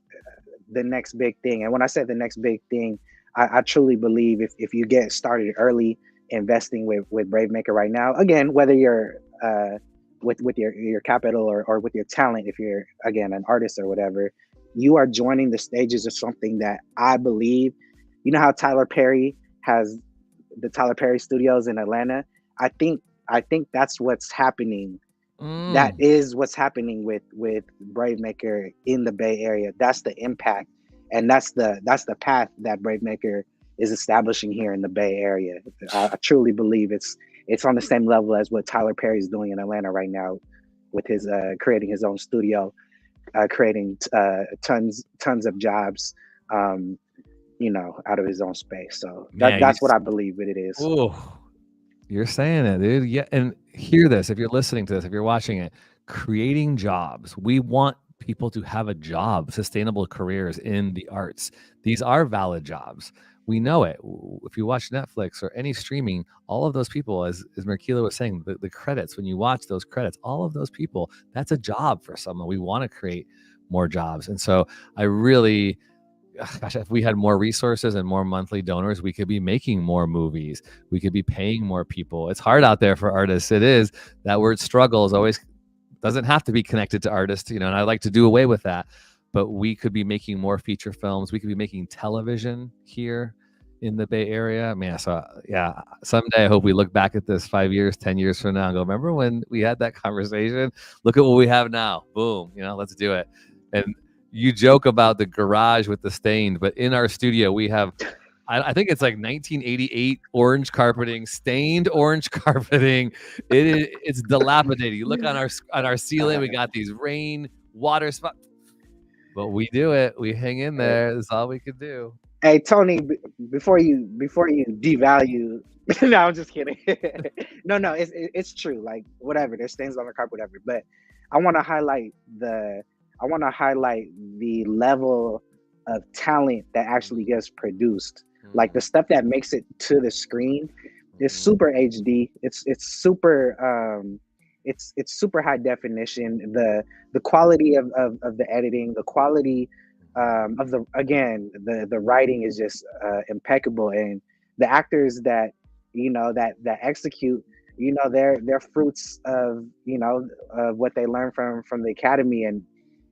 big thing. And when I say the next big thing, I truly believe if you get started early investing with BraveMaker right now, again, whether you're with your capital or with your talent, if you're, again, an artist or whatever, you are joining the stages of something that I believe, you know how Tyler Perry has the Tyler Perry Studios in Atlanta. I think that's what's happening. That is what's happening with BraveMaker in the Bay Area. That's the impact, and that's the path that BraveMaker is establishing here in the Bay Area. I truly believe it's on the same level as what Tyler Perry is doing in Atlanta right now, with his creating his own studio, creating tons of jobs, out of his own space. So that's what I believe it is. Oh, you're saying it, dude. Yeah, and hear this. If you're listening to this, if you're watching it, creating jobs. We want people to have a job, sustainable careers in the arts. These are valid jobs. We know it. If you watch Netflix or any streaming, all of those people, as Merquillo was saying, the credits, when you watch those credits, all of those people, that's a job for someone. We want to create more jobs. And so I really, gosh, if we had more resources and more monthly donors, we could be making more movies. We could be paying more people. It's hard out there for artists. It is. That word struggle is always, doesn't have to be connected to artists, and I'd like to do away with that. But we could be making more feature films. We could be making television here in the Bay Area. Man, so yeah, someday I hope we look back at this 5 years, 10 years from now and go, remember when we had that conversation? Look at what we have now. Boom, let's do it. And you joke about the garage with the stained, but in our studio we have, I think it's like 1988 orange carpeting, stained orange carpeting. It's dilapidated. You look on our ceiling, we got these rain water spots, but we do it. We hang in there. That's all we could do. Hey Tony, before you devalue, no, I'm just kidding. No, it's true. Like whatever, there's stains on the carpet, whatever. But I want to highlight the level of talent that actually gets produced. Like the stuff that makes it to the screen is super HD. It's super it's super high definition. The quality of the editing, the quality of the writing is just impeccable, and the actors that that execute, they're fruits of of what they learn from the academy. And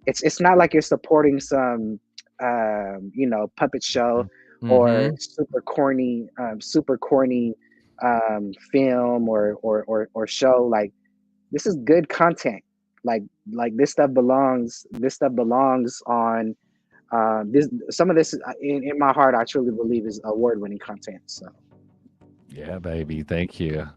it's not like you're supporting some puppet show or super corny film or show. Like this is good content. Like this stuff belongs on some of this in my heart, I truly believe is award-winning content. So yeah, baby, thank you.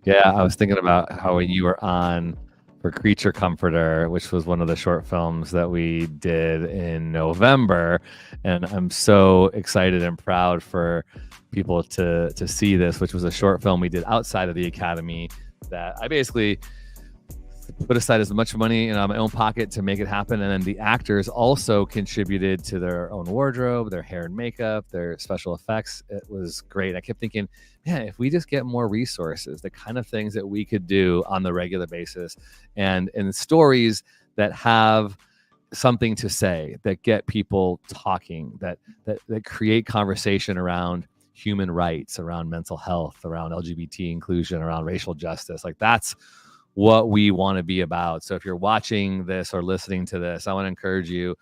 Yeah, I was thinking about how when you were on for Creature Comforter, which was one of the short films that we did in November, and I'm so excited and proud for people to see this, which was a short film we did outside of the Academy that I basically put aside as much money in my own pocket to make it happen. And then the actors also contributed to their own wardrobe, their hair and makeup, their special effects. It was great. I kept thinking, man, if we just get more resources, the kind of things that we could do on the regular basis, and stories that have something to say, that get people talking, that create conversation around human rights, around mental health, around LGBT inclusion, around racial justice. Like that's what we want to be about. So if you're watching this or listening to this, I want to encourage you,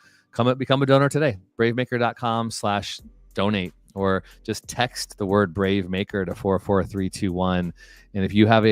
become a donor today. BraveMaker.com/donate, or just text the word BraveMaker to 44321. And if you have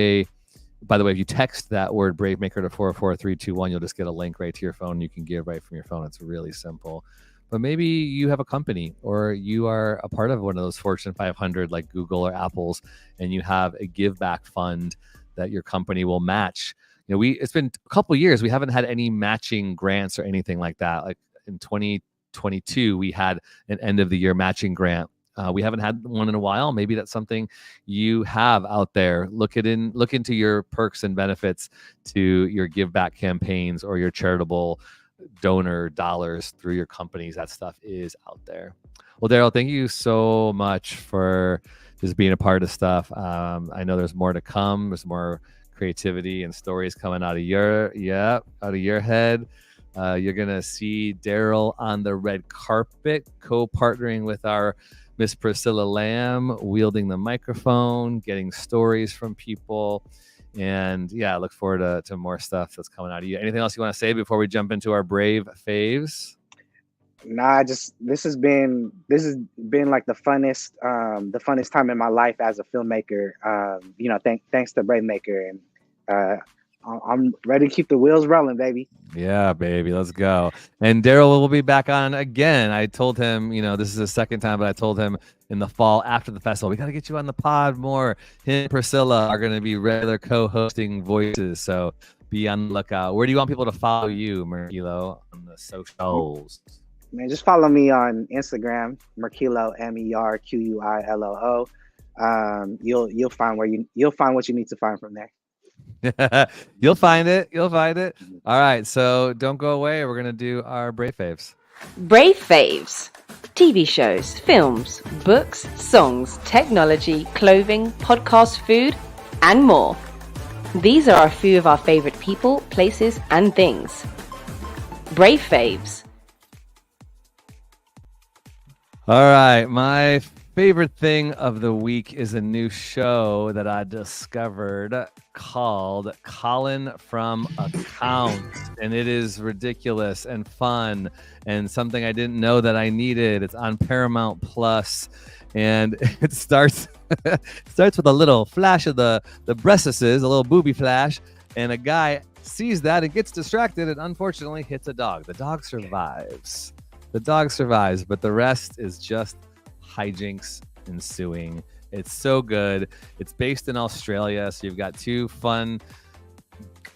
by the way, if you text that word BraveMaker to 44321, you'll just get a link right to your phone. You can give right from your phone. It's really simple. But maybe you have a company, or you are a part of one of those Fortune 500 like Google or Apple's, and you have a give back fund that your company will match. It's been a couple of years. We haven't had any matching grants or anything like that. Like in 2022, we had an end of the year matching grant. We haven't had one in a while. Maybe that's something you have out there. Look into your perks and benefits to your give back campaigns or your charitable donor dollars through your companies. That stuff is out there. Well, Darryl, thank you so much for just being a part of stuff. I know there's more to come. There's more creativity and stories coming out of your head. You're gonna see Darryl on the red carpet, co-partnering with our Miss Priscilla Lamb, wielding the microphone, getting stories from people. And yeah, I look forward to more stuff that's coming out of you. Anything else you want to say before we jump into our Brave faves? Nah, just this has been like the funnest time in my life as a filmmaker. Thanks to BraveMaker, and uh, I'm ready to keep the wheels rolling, baby. Yeah, baby, let's go. And Darryl will be back on again. I told him, this is the second time, but I told him in the fall after the festival, we got to get you on the pod more. Him and Priscilla are going to be regular co-hosting voices, so be on the lookout. Where do you want people to follow you, Merquillo, on the socials? Man, just follow me on Instagram, Merquillo, MERQUILLO. You'll find what you need to find from there. You'll find it. All right, so don't go away. We're gonna do our Brave Faves. Brave Faves. TV shows, films, books, songs, technology, clothing, podcast, food, and more. These are a few of our favorite people, places, and things. Brave Faves. All right, my favorite thing of the week is a new show that I discovered called Colin from Accounts, and it is ridiculous and fun and something I didn't know that I needed. It's on Paramount Plus, and it starts with a little flash of the breasts, a little booby flash, and a guy sees that and gets distracted and unfortunately hits a dog. The dog survives, but the rest is just hijinks ensuing. It's so good. It's based in Australia, so you've got two fun,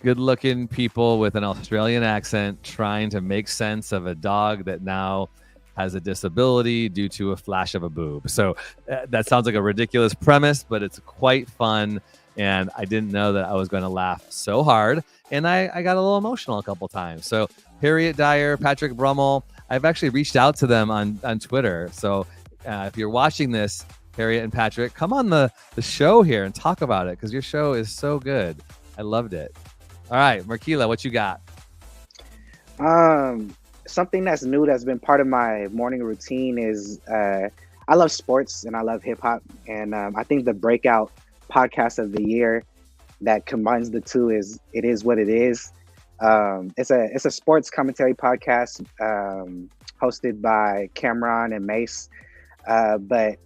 good-looking people with an Australian accent trying to make sense of a dog that now has a disability due to a flash of a boob. So that sounds like a ridiculous premise, but it's quite fun, and I didn't know that I was going to laugh so hard, and I got a little emotional a couple times. So Harriet Dyer, Patrick Brummel, I've actually reached out to them on Twitter. So if you're watching this, Harriet and Patrick, come on the show here and talk about it, because your show is so good. I loved it. All right, Merquillo, what you got? Something that's new that's been part of my morning routine is I love sports and I love hip hop, and I think the breakout podcast of the year that combines the two is It Is What It Is. It's a sports commentary podcast hosted by Cameron and Mace, but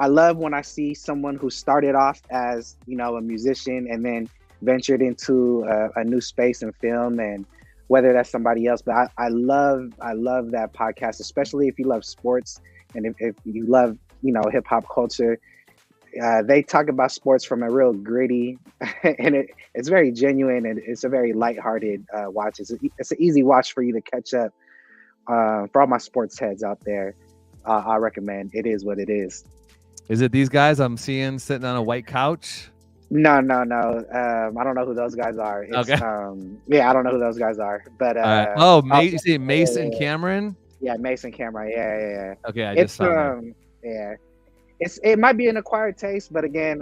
I love when I see someone who started off as a musician and then ventured into a new space in film, and whether that's somebody else. But I love that podcast, especially if you love sports and if you love hip hop culture. They talk about sports from a real gritty, and it's very genuine, and it's a very lighthearted watch. It's an easy watch for you to catch up. For all my sports heads out there, I recommend It Is What It Is. Is it these guys I'm seeing sitting on a white couch? No. I don't know who those guys are. Okay. I don't know who those guys are. But you see Mace and Cameron? Yeah, Mace and Cameron. Yeah. Okay, I just found yeah. It might be an acquired taste, but again,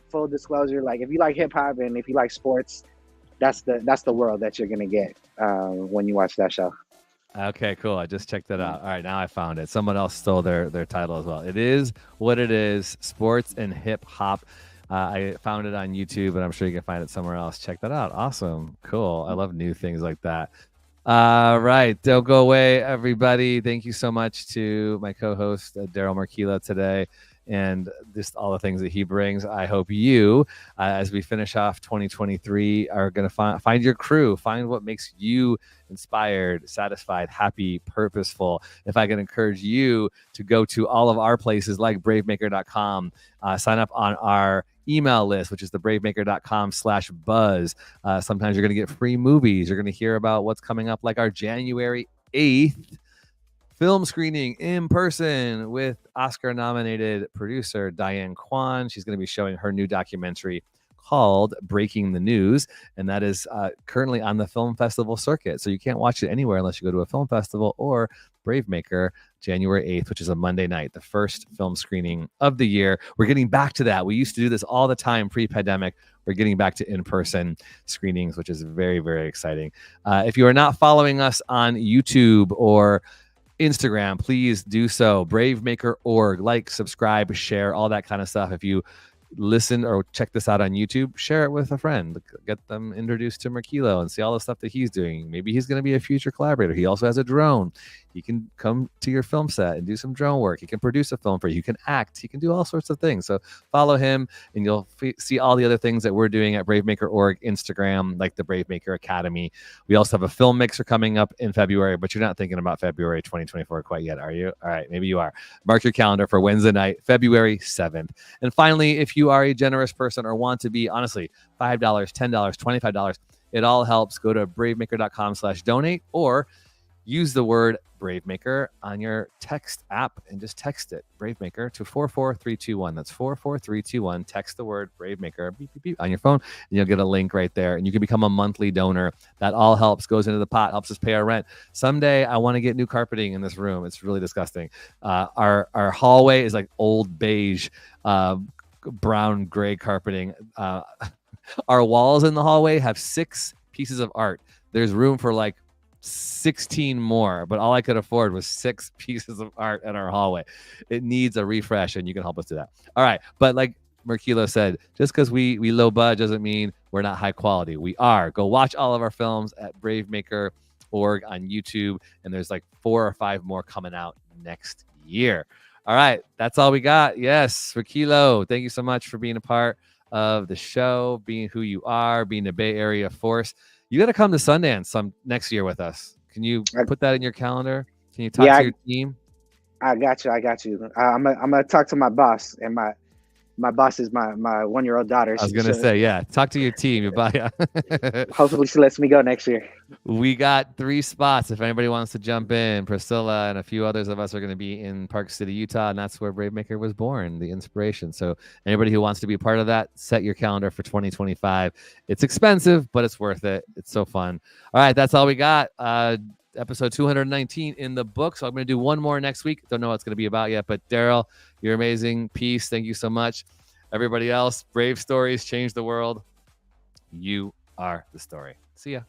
full disclosure, like if you like hip hop and if you like sports, that's the world that you're gonna get when you watch that show. Okay, cool. I just checked that out. All right, now I found it. Someone else stole their title as well. It Is What It Is, sports and hip hop. I found it on YouTube, but I'm sure you can find it somewhere else. Check that out. Awesome. Cool. I love new things like that. Right. Don't go away, everybody. Thank you so much to my co-host, Darryl Merquillo, today, and just all the things that he brings. I hope you, as we finish off 2023, are going to find your crew, find what makes you inspired, satisfied, happy, purposeful. If I can encourage you to go to all of our places like BraveMaker.com, sign up on our email list, which is the BraveMaker.com/buzz. Sometimes you're going to get free movies. You're going to hear about what's coming up, like our January 8th film screening in person with Oscar-nominated producer Diane Kwan. She's going to be showing her new documentary called Breaking the News, and that is currently on the film festival circuit. So you can't watch it anywhere unless you go to a film festival or BraveMaker, January 8th, which is a Monday night, the first film screening of the year. We're getting back to that. We used to do this all the time pre-pandemic. We're getting back to in-person screenings, which is very, very exciting. If you are not following us on YouTube or Instagram, please do so. BraveMaker.org. Like, subscribe, share, all that kind of stuff. If you listen or check this out on YouTube, share it with a friend. Get them introduced to Merquillo and see all the stuff that he's doing. Maybe he's going to be a future collaborator. He also has a drone. He can come to your film set and do some drone work. He can produce a film for you. He can act. He can do all sorts of things. So follow him, and you'll see all the other things that we're doing at BraveMaker.org, Instagram, like the BraveMaker Academy. We also have a film mixer coming up in February, but you're not thinking about February 2024 quite yet, are you? All right, maybe you are. Mark your calendar for Wednesday night, February 7th. And finally, if you are a generous person or want to be, honestly, $5, $10, $25, it all helps. Go to bravemaker.com/donate or use the word BraveMaker on your text app and just text it, BraveMaker, to 44321. That's 44321. Text the word BraveMaker beep, beep, beep, on your phone, and you'll get a link right there. And you can become a monthly donor. That all helps, goes into the pot, helps us pay our rent. Someday I want to get new carpeting in this room. It's really disgusting. Our hallway is like old beige, brown gray carpeting. Our walls in the hallway have 6 pieces of art. There's room for like 16 more, but all I could afford was 6 pieces of art in our hallway. It needs a refresh, and you can help us do that. All right, but like Merquillo said, just because we low budget doesn't mean we're not high quality. We are. Go watch all of our films at BraveMaker.org on YouTube, and there's like 4 or 5 more coming out next year. All right, that's all we got. Yes, Merquillo, thank you so much for being a part of the show, being who you are, being a Bay Area force. You got to come to Sundance some next year with us. Can you put that in your calendar? Can you talk to your team? I got you. I'm gonna talk to my boss, and my boss is my 1-year-old daughter. I was gonna say, yeah, talk to your team. Hopefully she lets me go next year. We got 3 spots if anybody wants to jump in. Priscilla and a few others of us are going to be in Park City, Utah, and that's where BraveMaker was born, the inspiration. So anybody who wants to be a part of that, set your calendar for 2025. It's expensive, but it's worth it. It's so fun. All right, that's all we got. Episode 219 in the book. So I'm going to do one more next week. Don't know what it's going to be about yet, but Darryl, you're amazing. Peace. Thank you so much. Everybody else, brave stories change the world. You are the story. See ya.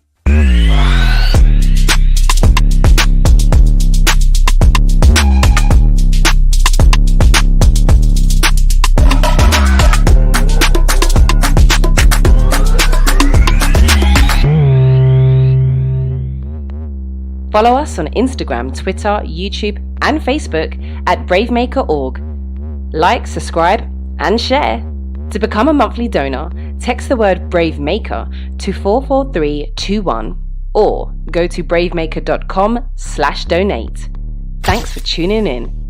Follow us on Instagram, Twitter, YouTube, and Facebook at BraveMaker.org. Like, subscribe, and share. To become a monthly donor, text the word BraveMaker to 44321 or go to bravemaker.com/donate. Thanks for tuning in.